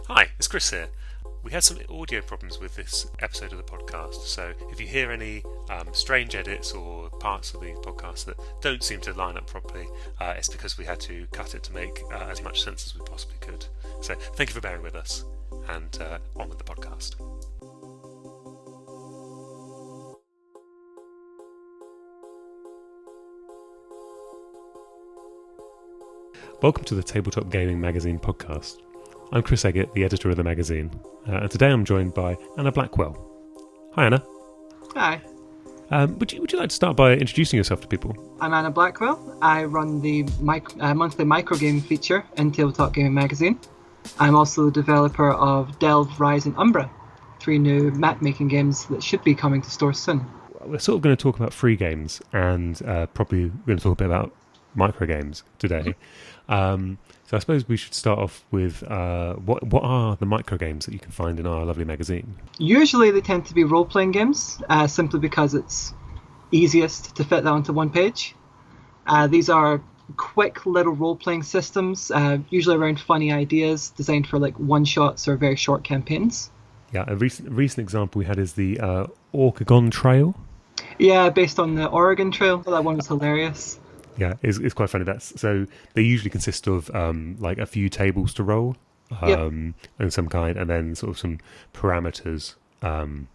Hi, it's Chris here. We had some audio problems with this episode of the podcast, so if you hear any strange edits or parts of the podcast that don't seem to line up properly, it's because we had to cut it to make as much sense as we possibly could. So thank you for bearing with us, and on with the podcast. Welcome to the Tabletop Gaming Magazine podcast. I'm Chris Eggett, the editor of the magazine, and today I'm joined by Anna Blackwell. Hi, Anna. Hi. Would you like to start by introducing yourself to people? I'm Anna Blackwell. I run the monthly Microgame feature in Tabletop Gaming Magazine. I'm also the developer of Delve, Rise and Umbra, 3 new map-making games that should be coming to stores soon. We're sort of going to talk about free games, and probably we're going to talk a bit about microgames today. So I suppose we should start off with what are the microgames that you can find in our lovely magazine? Usually they tend to be role-playing games, simply because it's easiest to fit that onto one page. These are quick little role-playing systems, usually around funny ideas, designed for like one-shots or very short campaigns. Yeah, a recent example we had is the Orcagon Trail. Yeah, based on the Oregon Trail. That one was hilarious. Yeah, it's quite funny. So they usually consist of like a few tables to roll, and some kind, and then sort of some parameters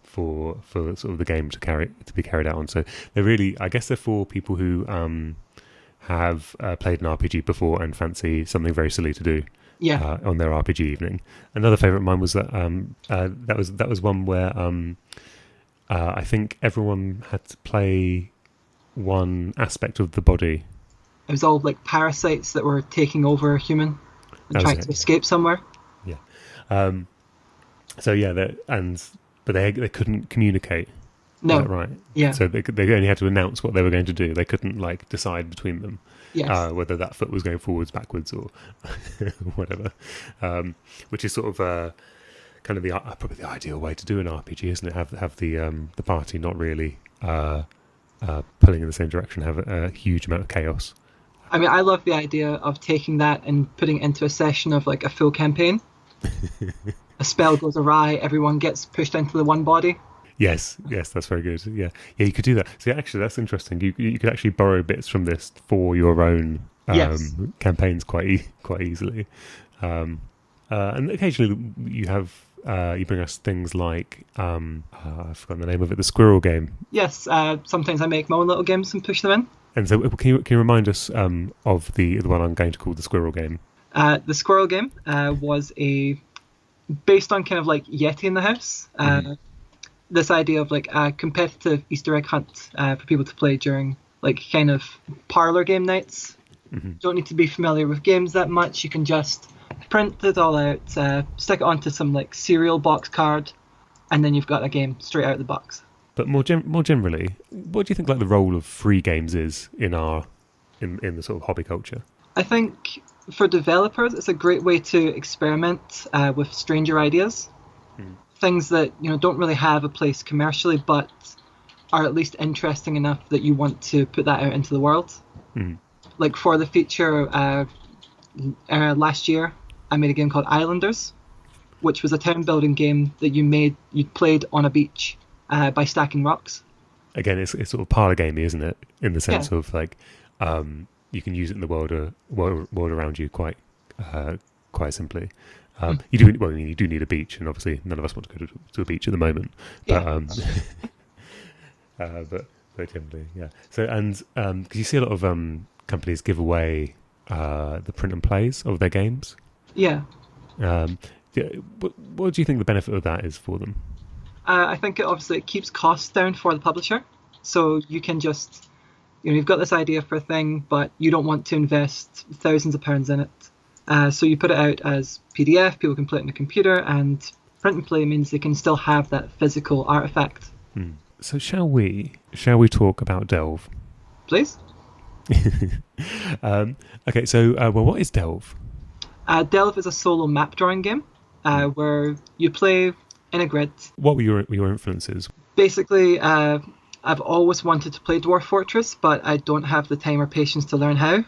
for sort of the game to be carried out on. So they're really, I guess, they're for people who have played an RPG before and fancy something very silly to do. Yeah. On their RPG evening. Another favourite of mine was that that was one where I think everyone had to play one aspect of the body. It was all like parasites that were taking over a human and trying to escape somewhere. Yeah. So yeah, but they couldn't communicate. No. Is that right? Yeah. So they only had to announce what they were going to do. They couldn't like decide between them. Yes. Whether that foot was going forwards, backwards, or whatever. Which is sort of kind of probably the ideal way to do an RPG, isn't it? Have the party not really pulling in the same direction, have a huge amount of chaos. I mean, I love the idea of taking that and putting it into a session of like a full campaign. A spell goes awry, everyone gets pushed into the one body. Yes, that's very good. Yeah, you could do that. See, actually, that's interesting. You could actually borrow bits from this for your own campaigns quite easily. And occasionally you bring us things like I've forgotten the name of it, the squirrel game. Yes, sometimes I make my own little games and push them in. And so, can you remind us of the one I'm going to call the squirrel game? The squirrel game was based on kind of like Yeti in the House. This idea of like a competitive Easter egg hunt for people to play during like kind of parlor game nights. Mm-hmm. Don't need to be familiar with games that much. You can just print it all out, stick it onto some like cereal box card, and then you've got a game straight out of the box. But more generally, what do you think like the role of free games is in the sort of hobby culture? I think for developers, it's a great way to experiment with stranger ideas. Things that don't really have a place commercially, but are at least interesting enough that you want to put that out into the world. Like for the feature last year, I made a game called Islanders, which was a town building game that you played on a beach by stacking rocks. Again, it's sort of parlor gamey, isn't it? In the sense of like you can use it in the world around you quite simply. You do need a beach, and obviously none of us want to go to a beach at the moment. But generally, yeah. So because you see a lot of companies give away the print and plays of their games. Yeah. What do you think the benefit of that is for them? I think it keeps costs down for the publisher. So you can just, you've got this idea for a thing, but you don't want to invest thousands of pounds in it. So you put it out as PDF, people can play it on a computer, and print and play means they can still have that physical artifact. So shall we talk about Delve? Please. Okay, so what is Delve? Delve is a solo map drawing game where you play in a grid. What were your influences? Basically, I've always wanted to play Dwarf Fortress, but I don't have the time or patience to learn how,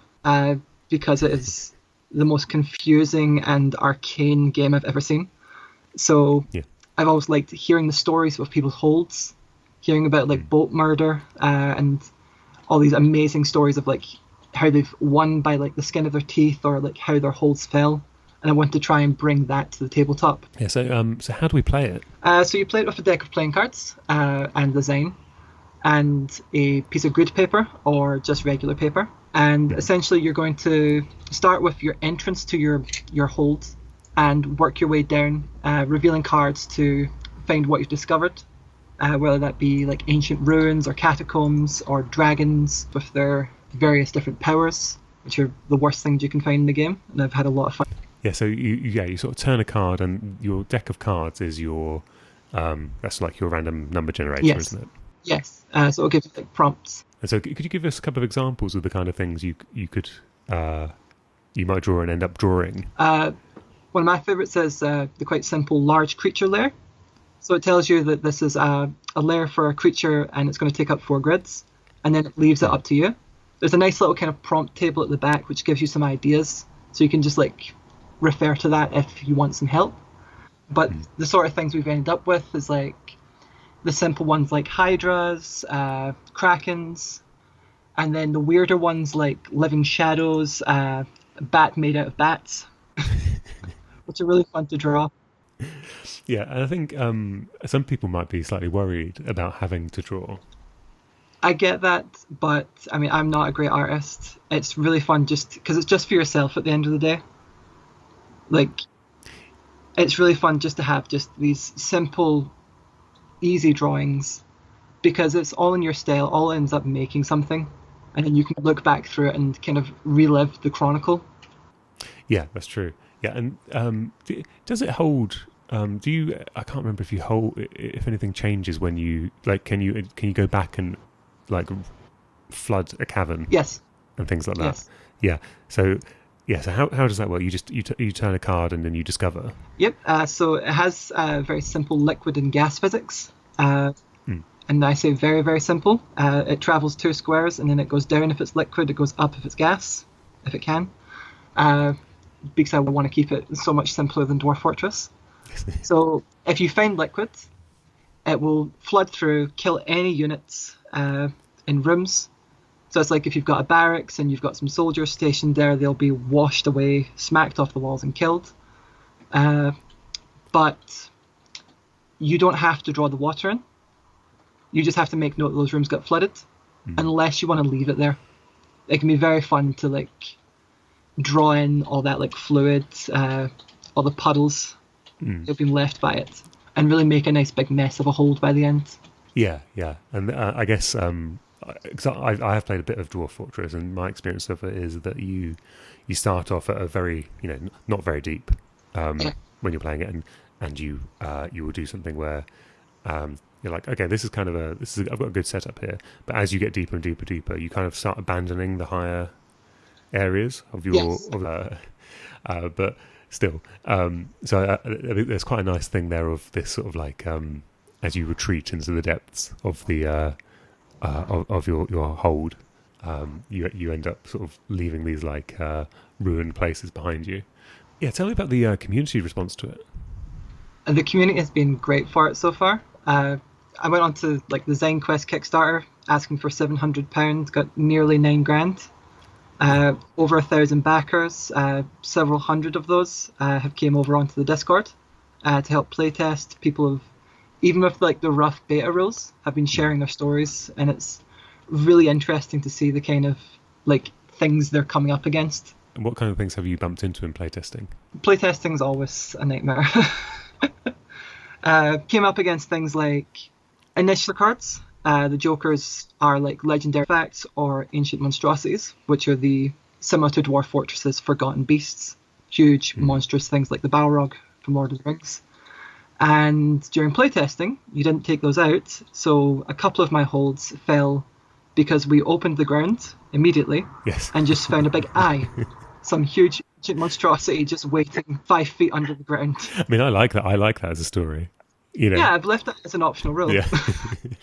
because it is the most confusing and arcane game I've ever seen. So Yeah. I've always liked hearing the stories of people's holds, hearing about like boat murder and all these amazing stories of like how they've won by like the skin of their teeth or like how their holds fell. And I want to try and bring that to the tabletop. Yeah. So how do we play it? So you play it with a deck of playing cards and design, and a piece of grid paper or just regular paper. And essentially you're going to start with your entrance to your hold and work your way down, revealing cards to find what you've discovered, whether that be like ancient ruins or catacombs or dragons with their various different powers, which are the worst things you can find in the game, and I've had a lot of fun. Yeah, so you sort of turn a card, and your deck of cards is your that's like your random number generator, Yes. isn't it? Yes, so it'll give you like prompts. And so, could you give us a couple of examples of the kind of things you could you might draw and end up drawing? One of my favourites is the quite simple large creature layer. So it tells you that this is a layer for a creature, and it's going to take up 4 grids, and then it leaves it up to you. There's a nice little kind of prompt table at the back which gives you some ideas, so you can just like refer to that if you want some help. But the sort of things we've ended up with is like the simple ones like hydras, krakens, and then the weirder ones like living shadows, a bat made out of bats, which are really fun to draw. Yeah, and I think some people might be slightly worried about having to draw. I get that, but I mean, I'm not a great artist. It's really fun just because it's just for yourself at the end of the day. Like, it's really fun just to have just these simple, easy drawings, because it's all in your style, all ends up making something, and then you can look back through it and kind of relive the chronicle. Yeah, that's true. Yeah, and does it hold? Do you? I can't remember if anything changes when you like. Can you go back and like flood a cavern? Yes. And things like that. Yes. Yeah. So how does that work? You just you turn a card and then you discover. Yep. So it has very simple liquid and gas physics. And I say very, very simple. It travels 2 squares, and then it goes down if it's liquid, it goes up if it's gas, if it can. Because I want to keep it so much simpler than Dwarf Fortress. So if you find liquid, it will flood through, kill any units in rooms. So it's like if you've got a barracks and you've got some soldiers stationed there, they'll be washed away, smacked off the walls and killed. But you don't have to draw the water in. You just have to make note that those rooms got flooded, unless you want to leave it there. It can be very fun to like draw in all that like fluid, all the puddles that have been left by it, and really make a nice big mess of a hold by the end. Yeah, and I guess cause I have played a bit of Dwarf Fortress, and my experience of it is that you start off at a very not very deep when you're playing it, and you will do something where you're like, okay, this is I've got a good setup here, but as you get deeper and deeper, you kind of start abandoning the higher areas of your Yes. but still, so I think there's quite a nice thing there of this sort of like as you retreat into the depths of the of your hold, you end up sort of leaving these like ruined places behind you. Yeah, tell me about the community response to it. The community has been great for it so far. I went on to like the Zen Quest Kickstarter asking for £700, got nearly £9,000. Over 1,000 backers, several hundred of those have came over onto the Discord to help playtest. People have, even with like the rough beta rules, have been sharing their stories, and it's really interesting to see the kind of like things they're coming up against. And what kind of things have you bumped into in playtesting? Playtesting is always a nightmare. Came up against things like initial cards. The Jokers are like legendary facts or ancient monstrosities, which are the similar to Dwarf Fortress's forgotten beasts, huge monstrous things like the Balrog from Lord of the Rings. And during playtesting, you didn't take those out, so a couple of my holds fell because we opened the ground immediately and just found a big eye, some huge ancient monstrosity just waiting 5 feet under the ground. I mean, I like that. I like that as a story. Yeah, I've left that as an optional rule. Yeah,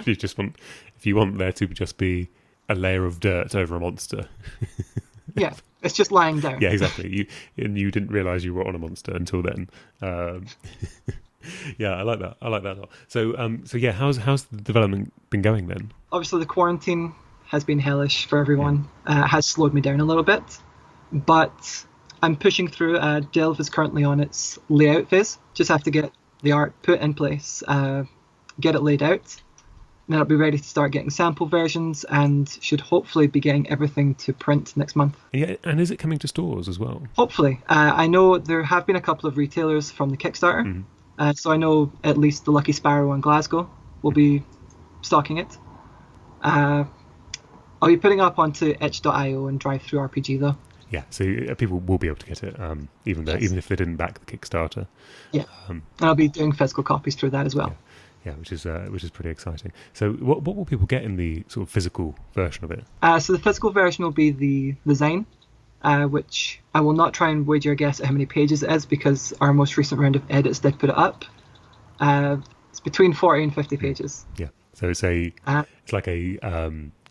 if you want there to just be a layer of dirt over a monster. Yeah, it's just lying down. Yeah, exactly. You didn't realise you were on a monster until then. Yeah, I like that. I like that a lot. So yeah, how's the development been going then? Obviously, the quarantine has been hellish for everyone. Has slowed me down a little bit, but I'm pushing through. Delve is currently on its layout phase. Just have to get the art put in place, get it laid out. Then I'll be ready to start getting sample versions and should hopefully be getting everything to print next month. Yeah, and is it coming to stores as well? Hopefully. I know there have been a couple of retailers from the Kickstarter, so I know at least the Lucky Sparrow in Glasgow will be stocking it. I'll be putting it up onto itch.io and DriveThruRPG though. Yeah, so people will be able to get it, even if they didn't back the Kickstarter. Yeah, and I'll be doing physical copies through that as well. Yeah, which is pretty exciting. So, what will people get in the sort of physical version of it? So the physical version will be the Zine, which I will not try and wager a guess at how many pages it is because our most recent round of edits did put it up. It's between 40 and 50 pages. Yeah, so it's like a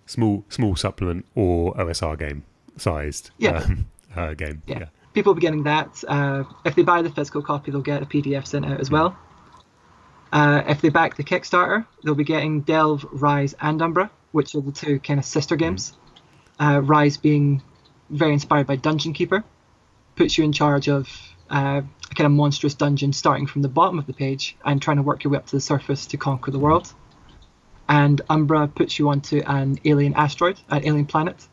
small supplement or OSR game sized game. Yeah. People will be getting that. If they buy the physical copy, they'll get a PDF sent out as well. If they back the Kickstarter, they'll be getting Delve, Rise, and Umbra, which are the two kind of sister games. Rise being very inspired by Dungeon Keeper, puts you in charge of a kind of monstrous dungeon starting from the bottom of the page and trying to work your way up to the surface to conquer the world. And Umbra puts you onto an alien asteroid, an alien planet,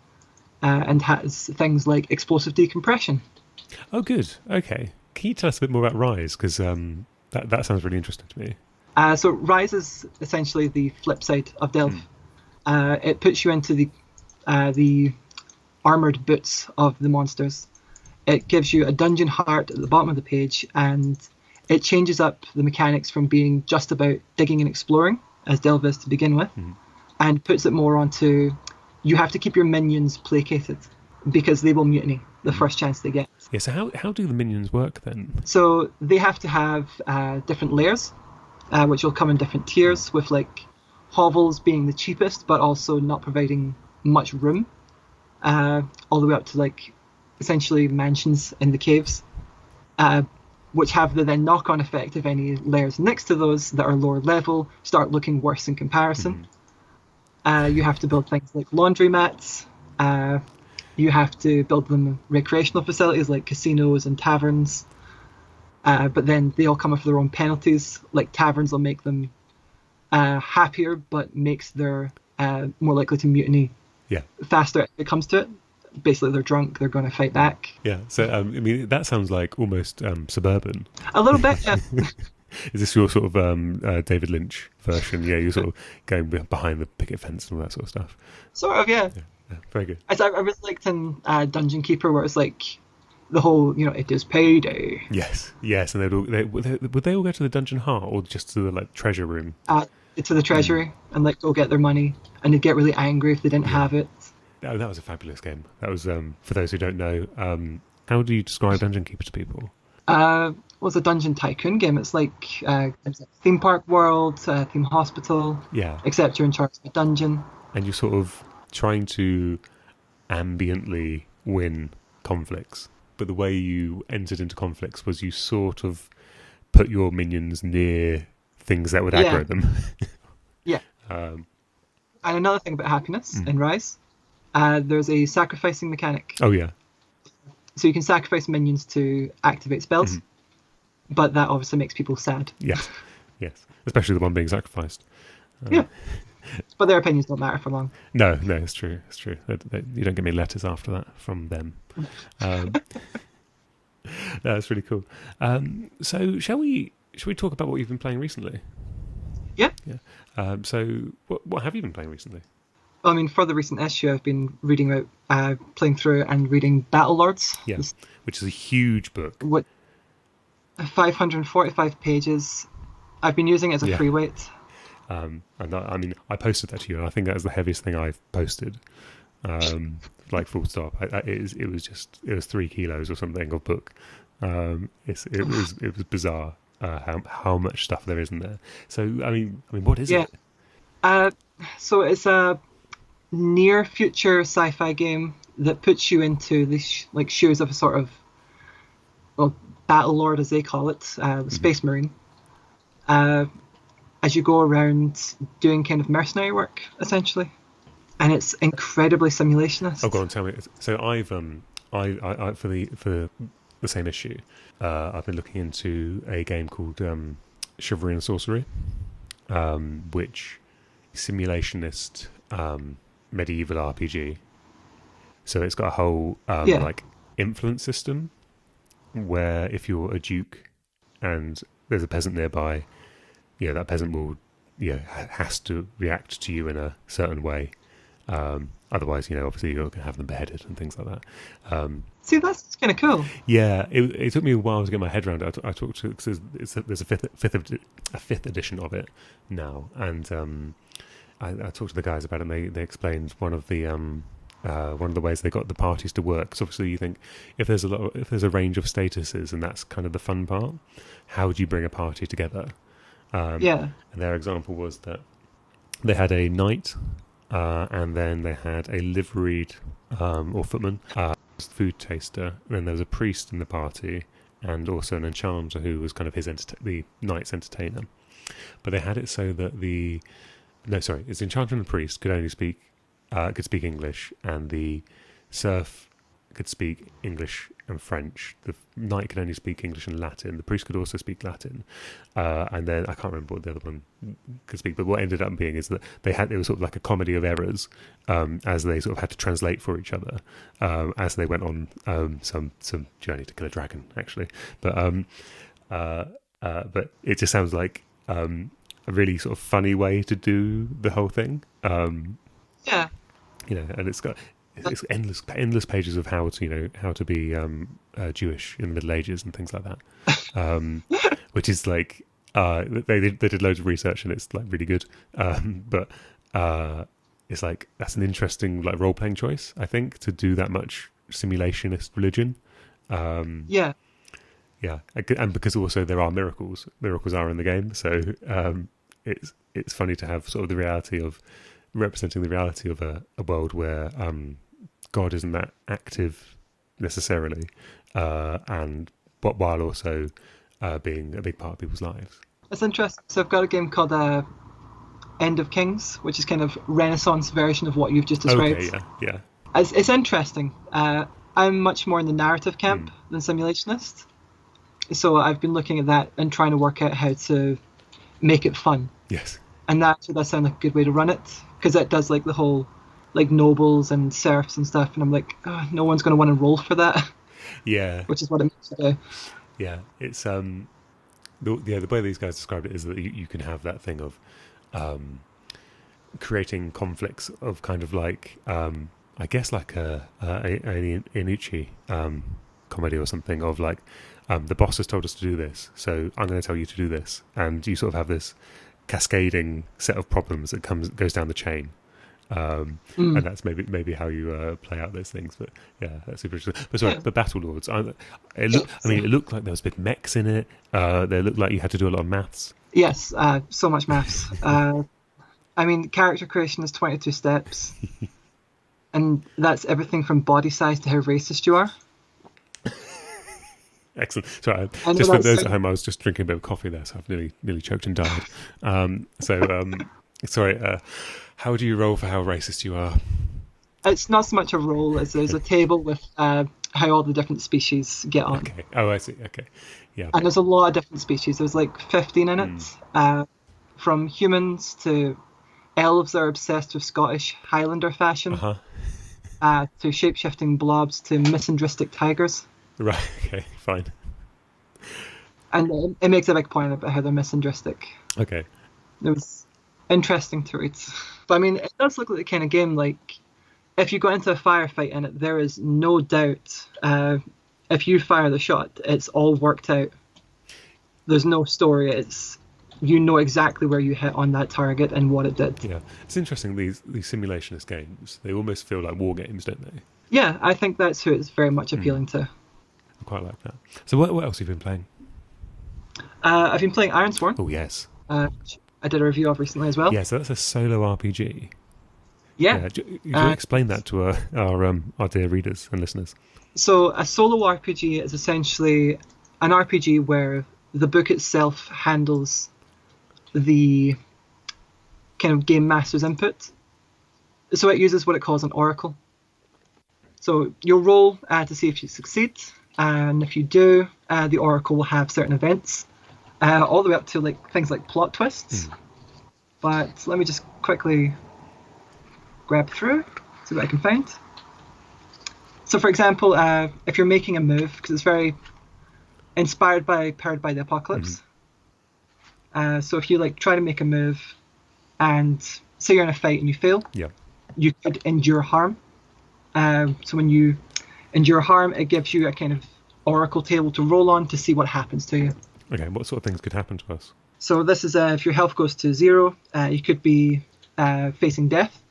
and has things like explosive decompression. Oh, good. Okay. Can you tell us a bit more about Rise? Because that sounds really interesting to me. So Rise is essentially the flip side of Delve. It puts you into the armoured boots of the monsters. It gives you a dungeon heart at the bottom of the page, and it changes up the mechanics from being just about digging and exploring, as Delve is to begin with, and puts it more onto you have to keep your minions placated because they will mutiny the first chance they get. Yeah, so how do the minions work then? So they have to have different layers, which will come in different tiers, with like hovels being the cheapest, but also not providing much room, all the way up to like essentially mansions in the caves, which have the then knock-on effect of any layers next to those that are lower level start looking worse in comparison. You have to build things like laundromats. You have to build them recreational facilities like casinos and taverns. But then they all come with their own penalties. Like taverns will make them happier, but makes their more likely to mutiny faster if it comes to it. Basically, they're drunk, they're going to fight back. Yeah, so I mean, that sounds like almost suburban. A little bit, yeah. Is this your sort of David Lynch version? Yeah, you're sort of going behind the picket fence and all that sort of stuff. Sort of, yeah. Very good. I really liked in Dungeon Keeper where it's like the whole, it is payday. Yes, and would they all go to the dungeon heart or just to the like treasure room? To the treasury and like go get their money, and they'd get really angry if they didn't have it. Oh, that was a fabulous game. That was for those who don't know. How do you describe Dungeon Keeper to people? Was a dungeon tycoon game. It's like theme park world, theme hospital. Yeah. Except you're in charge of a dungeon. And you're sort of trying to ambiently win conflicts. But the way you entered into conflicts was you sort of put your minions near things that would aggro them. Yeah. And another thing about happiness in Rise, there's a sacrificing mechanic. Oh, yeah. So you can sacrifice minions to activate spells, but that obviously makes people sad. Yes, especially the one being sacrificed. Yeah, but their opinions don't matter for long. No, it's true. You don't get me letters after that from them. That's really cool. So shall we talk about what you've been playing recently? Yeah. So what have you been playing recently? Well, I mean, for the recent issue, I've been reading about, playing through and reading Battle Lords. Yeah, which is a huge book. 545 pages. I've been using it as a free weight. And I mean, I posted that to you, and I think that was the heaviest thing I've posted. Like full stop. It was 3 kilos or something of book. It was bizarre how much stuff there is in there. So I mean, what is it? So it's a near future sci-fi game that puts you into the shoes of a sort of, well, battle lord as they call it, space marine, as you go around doing kind of mercenary work essentially, and it's incredibly simulationist. Oh, go on, tell me. So I've I for the same issue, I've been looking into a game called Chevron Sorcery, which is simulationist medieval RPG. So it's got a whole like influence system where if you're a duke and there's a peasant nearby, that peasant will has to react to you in a certain way. Otherwise, obviously you're going to have them beheaded and things like that. See, that's kind of cool. Yeah, it took me a while to get my head around it. I talked to because there's a fifth edition of it now, and I talked to the guys about it. They explained one of the ways they got the parties to work. So obviously, you think if there's a range of statuses, and that's kind of the fun part. How do you bring a party together? And their example was that they had a knight, and then they had a liveried or footman, food taster. Then there was a priest in the party, and also an enchanter who was kind of the knight's entertainer. But they had it so that it's the enchanter and the priest could only speak English, and the serf could speak English and French. The knight could only speak English and Latin. The priest could also speak Latin, and then I can't remember what the other one could speak. But what ended up being is that it was sort of like a comedy of errors, as they sort of had to translate for each other as they went on some journey to kill a dragon, actually. But it just sounds like a really sort of funny way to do the whole thing. Yeah. And it's endless pages of how to be Jewish in the Middle Ages and things like that, which is like they did loads of research and it's like really good, but it's like that's an interesting like role playing choice, I think, to do that much simulationist religion. Yeah, and because also there are miracles are in the game, so it's funny to have sort of the reality of representing the reality of a world where God isn't that active necessarily, and but while also being a big part of people's lives. It's interesting. So I've got a game called End of Kings, which is kind of Renaissance version of what you've just described. Okay, yeah. It's interesting. I'm much more in the narrative camp than simulationist, so I've been looking at that and trying to work out how to make it fun. Yes. And that sounds like a good way to run it, because it does like the whole like nobles and serfs and stuff, and I'm like, no one's going to want to roll for that. Yeah. Which is what it makes it do. Yeah, it's the way these guys described it is that you can have that thing of creating conflicts of kind of like I guess like an Inucci comedy or something of like the boss has told us to do this, so I'm going to tell you to do this, and you sort of have this cascading set of problems that goes down the chain, and that's maybe how you play out those things. But yeah, that's super interesting. But sorry, but Battle Lords, it looked like there was big mechs in it. They looked like you had to do a lot of maths. Yes, so much maths. Character creation is 22 steps, and that's everything from body size to how racist you are. Excellent. Sorry, just for those at home, I was just drinking a bit of coffee there, so I've nearly choked and died. Sorry. How do you roll for how racist you are? It's not so much a roll as there's a table with how all the different species get on. Okay. Oh, I see. Okay. Yeah. And there's a lot of different species. There's like 15 in it, from humans to elves that are obsessed with Scottish Highlander fashion, to shape-shifting blobs to misandristic tigers. Right, okay, fine. And it makes a big point about how they're misandristic. Okay. It was interesting to read. But it does look like the kind of game, like, if you go into a firefight in it, there is no doubt, if you fire the shot, it's all worked out. There's no story. You know exactly where you hit on that target and what it did. Yeah, it's interesting, these simulationist games, they almost feel like war games, don't they? Yeah, I think that's who it's very much appealing to. I quite like that. So what else have you been playing? I've been playing Ironsworn. Oh, yes. Which I did a review of recently as well. Yeah, so that's a solo RPG. Yeah. You explain that to our dear readers and listeners. So a solo RPG is essentially an RPG where the book itself handles the kind of game master's input. So it uses what it calls an oracle. So you'll roll to see if you succeed, and if you do, the oracle will have certain events, all the way up to like things like plot twists. But let me just quickly grab through, see what I can find. So for example, if you're making a move, because it's very inspired by Powered by the Apocalypse. So if you like try to make a move, and say you're in a fight and you fail, you could endure harm. So when you endure harm, it gives you a kind of oracle table to roll on to see what happens to you. Okay, what sort of things could happen to us? So this is if your health goes to 0, you could be facing death.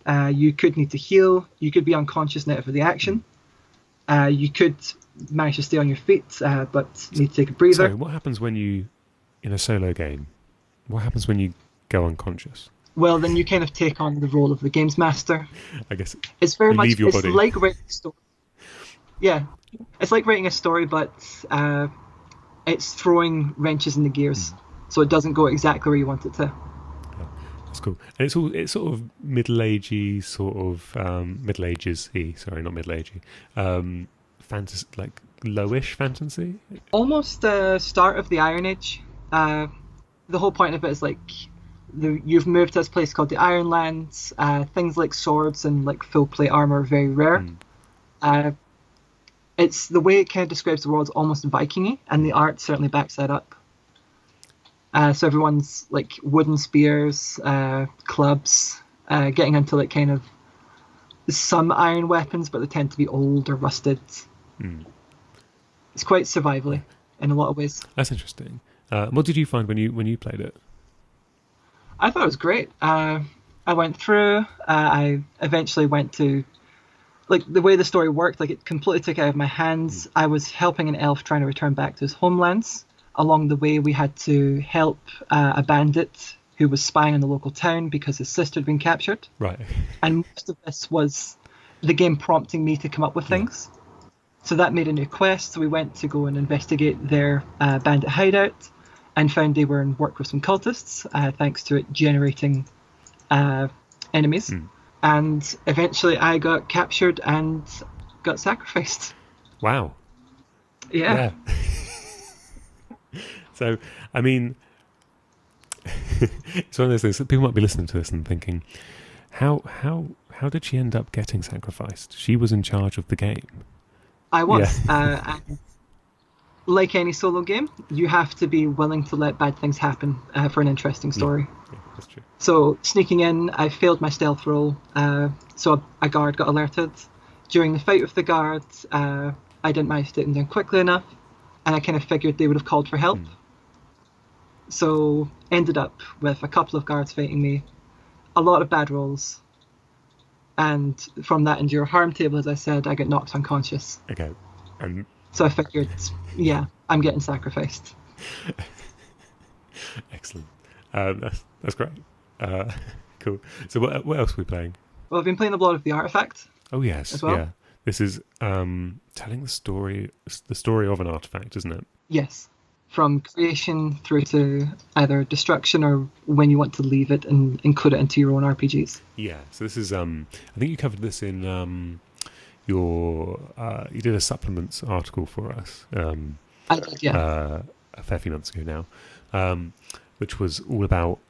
You could need to heal. You could be unconscious net for the action. You could manage to stay on your feet, but need to take a breather. So what happens when you, in a solo game, what happens when you go unconscious? Well, then you kind of take on the role of the games master. I guess it's very much your body. Like writing a story. Yeah, it's like writing a story, but it's throwing wrenches in the gears, so it doesn't go exactly where you want it to. Yeah, that's cool. And it's sort of middle-agey, sort of Middle Ages-y. Sorry, not middle-agey. Fantasy, like lowish fantasy. Almost the start of the Iron Age. The whole point of it is like you've moved to this place called the Ironlands. Things like swords and like full plate armor are very rare. It's the way it kind of describes the world is almost Viking-y, and the art certainly backs that up. So everyone's like wooden spears, clubs, getting into like kind of some iron weapons, but they tend to be old or rusted. It's quite survivally in a lot of ways. That's interesting. What did you find when you played it? I thought it was great. I went through. I eventually went to, like, the way the story worked, like, it completely took it out of my hands. I was helping an elf trying to return back to his homelands. Along the way, we had to help a bandit who was spying on the local town because his sister had been captured. Right. And most of this was the game prompting me to come up with things. So that made a new quest. So we went to go and investigate their bandit hideout and found they were in work with some cultists, thanks to it generating enemies. And eventually I got captured and got sacrificed. Wow. Yeah. So, I mean, it's one of those things that people might be listening to this and thinking, how did she end up getting sacrificed? She was in charge of the game. I was. And like any solo game, you have to be willing to let bad things happen for an interesting story. Yeah, that's true. So sneaking in, I failed my stealth roll, so a guard got alerted. During the fight with the guard, I didn't manage to take them down quickly enough, and I kind of figured they would have called for help. So ended up with a couple of guards fighting me, a lot of bad rolls, and from that endure harm table, as I said, I got knocked unconscious. Okay. So I figured, yeah, I'm getting sacrificed. Excellent. That's great. Cool. So what else are we playing? Well, I've been playing a lot of the Artifact. Oh yes, as well. Yeah. This is telling the story of an artifact, isn't it? Yes. From creation through to either destruction or when you want to leave it and include it into your own RPGs. Yeah. So this is I think you covered this in you did a supplements article for us. I did, yeah. A fair few months ago now, which was all about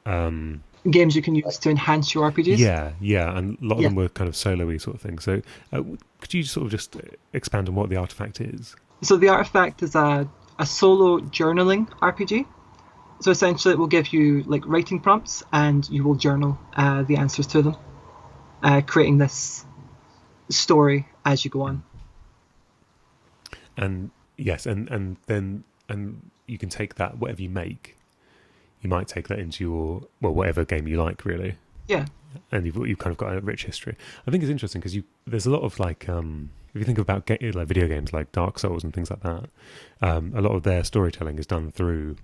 games you can use to enhance your RPGs. Yeah, and a lot of them were kind of solo-y sort of things. So could you sort of just expand on what the Artifact is? So the Artifact is a solo journaling RPG. So essentially it will give you like writing prompts and you will journal the answers to them, creating this story as you go on. And yes, and then you can take that, whatever you make, you might take that into your, well, whatever game you like, really. Yeah. And you've kind of got a rich history. I think it's interesting because there's a lot of like, if you think about like video games like Dark Souls and things like that, a lot of their storytelling is done through,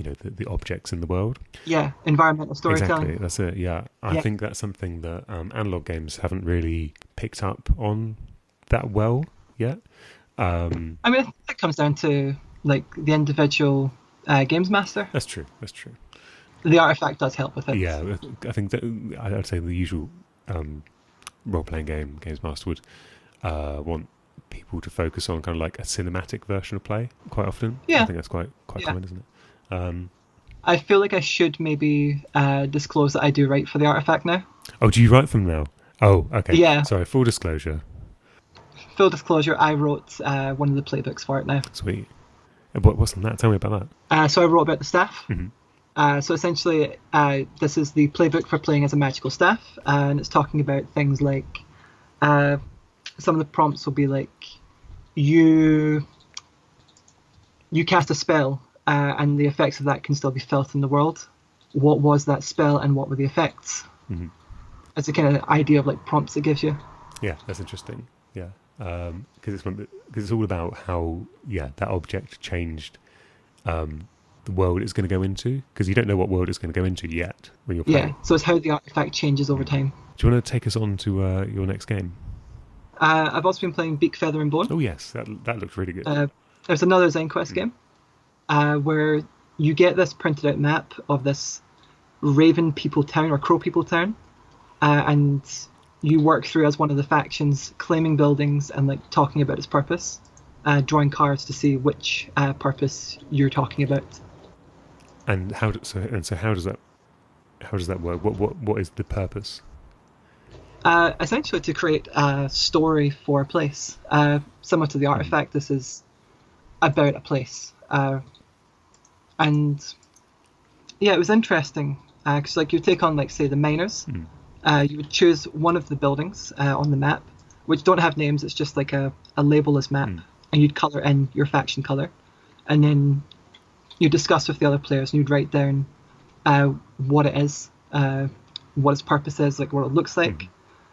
the objects in the world. Yeah, environmental storytelling. Exactly, that's it. Yeah, I think that's something that analog games haven't really picked up on that well yet. I mean, I think it comes down to like the individual games master. That's true. The artifact does help with it. Yeah, I think that I'd say the usual role-playing games master would want people to focus on kind of like a cinematic version of play quite often. Yeah, I think that's quite common, isn't it? I feel like I should maybe disclose that I do write for the artifact now. Oh, do you write them now? Oh, okay. Yeah. Sorry, full disclosure. Full disclosure, I wrote one of the playbooks for it now. Sweet. What's on that? Tell me about that. So I wrote about the staff. Mm-hmm. So essentially, this is the playbook for playing as a magical staff, and it's talking about things like some of the prompts will be like you cast a spell, and the effects of that can still be felt in the world. What was that spell, and what were the effects? Mm-hmm. It's a kind of idea of like prompts it gives you. Yeah, that's interesting. Yeah, because it's all about how that object changed the world it's going to go into, because you don't know what world it's going to go into yet when you're playing. Yeah, so it's how the artifact changes over time. Do you want to take us on to your next game? I've also been playing Beak, Feather and Bone. Oh yes, that looks really good. There's another ZenQuest game where you get this printed out map of this Raven People town or Crow People town, and you work through as one of the factions, claiming buildings and like talking about its purpose, drawing cards to see which purpose you're talking about. And how does that work? What is the purpose? Essentially to create a story for a place. Similar to the artifact, this is about a place. And yeah, it was interesting because like you take on like say the miners. You would choose one of the buildings on the map, which don't have names. It's just like a labelless map, and you'd colour in your faction colour, and then you discuss with the other players, and you'd write down what it is, what its purpose is, like what it looks like.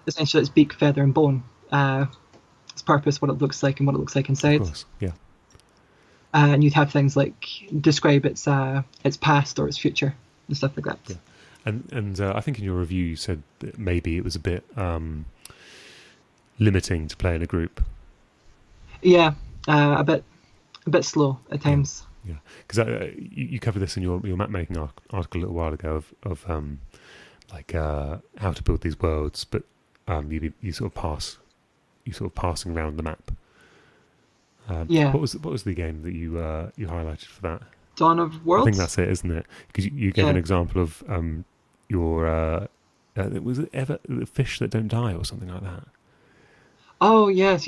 Essentially, it's Beak, Feather, and Bone. Its purpose, what it looks like, and what it looks like inside. Of course, yeah. And you'd have things like describe its past or its future and stuff like that. Yeah. And I think in your review you said that maybe it was a bit limiting to play in a group. Yeah, a bit slow at times. Yeah, because you covered this in your map making article a little while ago of how to build these worlds, but you sort of passing around the map. What was the game that you highlighted for that? Dawn of Worlds? I think that's it, isn't it? Because you gave an example of your was it ever the fish that don't die or something like that? Oh yes.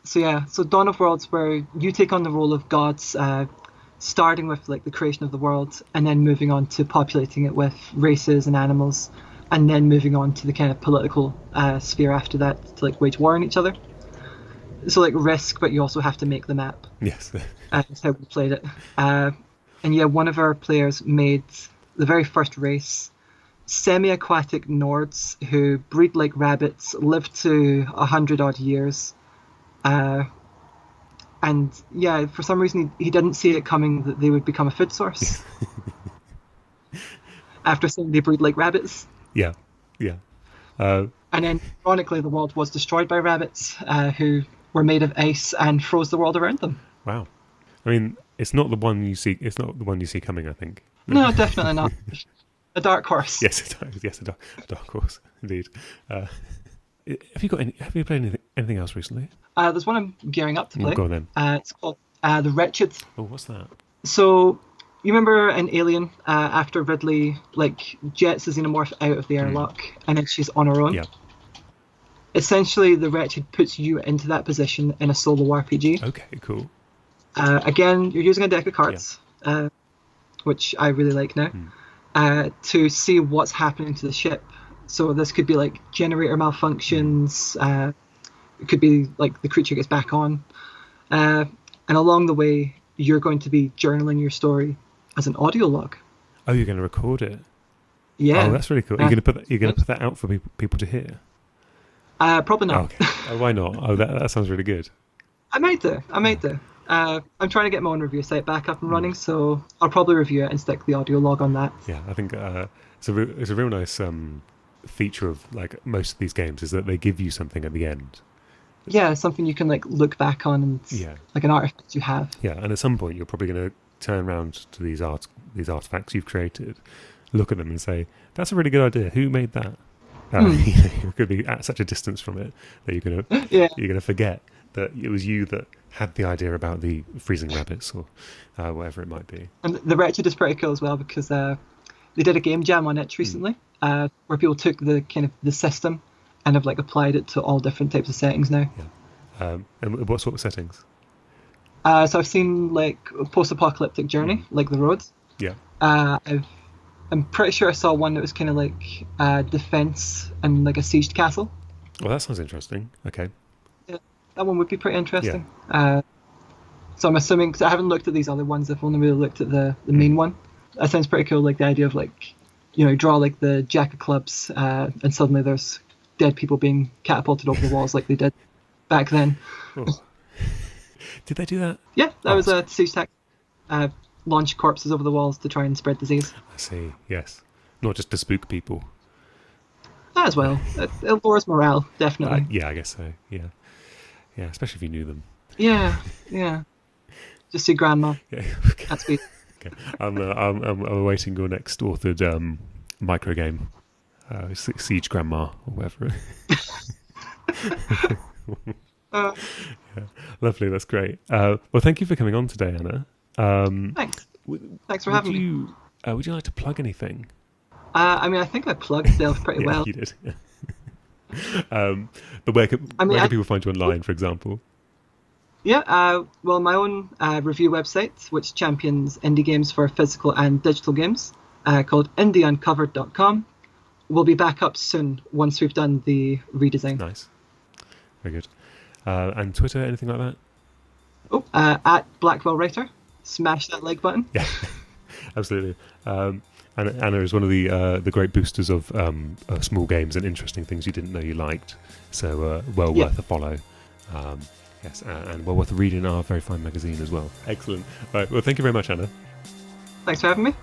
So Dawn of Worlds, where you take on the role of gods, starting with like the creation of the world, and then moving on to populating it with races and animals, and then moving on to the kind of political sphere after that to like wage war on each other. So like Risk, but you also have to make the map. Yes. That's how we played it. And yeah, one of our players made the very first race, semi-aquatic Nords who breed like rabbits, live to 100-odd years. And yeah, for some reason he didn't see it coming that they would become a food source. After saying they breed like rabbits. Yeah. And then, ironically, the world was destroyed by rabbits who were made of ice and froze the world around them. Wow. I mean, it's not the one you see. It's not the one you see coming, I think. No, definitely not. A dark horse. Yes, a dark horse, indeed. Have you played anything else recently? There's one I'm gearing up to play. Go on then. It's called The Wretched. Oh, what's that? So, you remember in Alien, after Ridley jets the xenomorph out of the airlock, and then she's on her own? Yeah. Essentially, The Wretched puts you into that position in a solo RPG. Okay, cool. Again, you're using a deck of cards, which I really like now, to see what's happening to the ship. So this could be like generator malfunctions, it could be like the creature gets back on, and along the way, you're going to be journaling your story as an audio log. Oh, you're going to record it? Yeah. Oh, that's really cool. You're going to put that out for people to hear? Probably not. Oh, okay. Why not? Oh, that sounds really good. I might do. I'm trying to get my own review site back up and running, so I'll probably review it and stick the audio log on that. Yeah, I think it's a real nice feature of like most of these games is that they give you something at the end. Yeah, something you can like look back on and like an artifact you have. Yeah, and at some point you're probably going to turn around to these artifacts you've created, look at them and say, "That's a really good idea. Who made that?" You could be at such a distance from it that you're gonna forget that it was you that had the idea about the freezing rabbits or whatever it might be. And the Wretched is pretty cool as well because they did a game jam on it recently where people took the kind of the system and have like applied it to all different types of settings now. Yeah. And what sort of settings? So I've seen like post-apocalyptic journey, like the roads. Yeah. I'm pretty sure I saw one that was kind of like defense and like a sieged castle. Well, that sounds interesting. Okay. Yeah, that one would be pretty interesting. Yeah. So I'm assuming, because I haven't looked at these other ones, I've only really looked at the main one. That sounds pretty cool, like the idea of like, draw like the Jack of Clubs and suddenly there's dead people being catapulted over the walls like they did back then. Oh. Did they do that? Yeah, that was a siege tactic. Launch corpses over the walls to try and spread disease. I see, yes. Not just to spook people. As well. It lowers morale, definitely. Yeah, I guess so, yeah. Yeah, especially if you knew them. Yeah. Just see grandma. Yeah. That's me. Okay. I'm awaiting your next authored microgame. Siege Grandma, or whatever. Yeah. Lovely, that's great. Well, thank you for coming on today, Anna. Thanks. Thanks for having me. Would you like to plug anything? I think I plugged Delph pretty well. You did. But where can people find you online, for example? Yeah, well, my own review website, which champions indie games for physical and digital games, called indieuncovered.com, will be back up soon once we've done the redesign. Nice. Very good. And Twitter, anything like that? Oh, at Blackwell Writer. Smash that like button. Yeah, absolutely. And Anna is one of the great boosters of small games and interesting things you didn't know you liked. So worth a follow. Yes, and well worth reading our very fine magazine as well. Excellent. Right, well, thank you very much, Anna. Thanks for having me.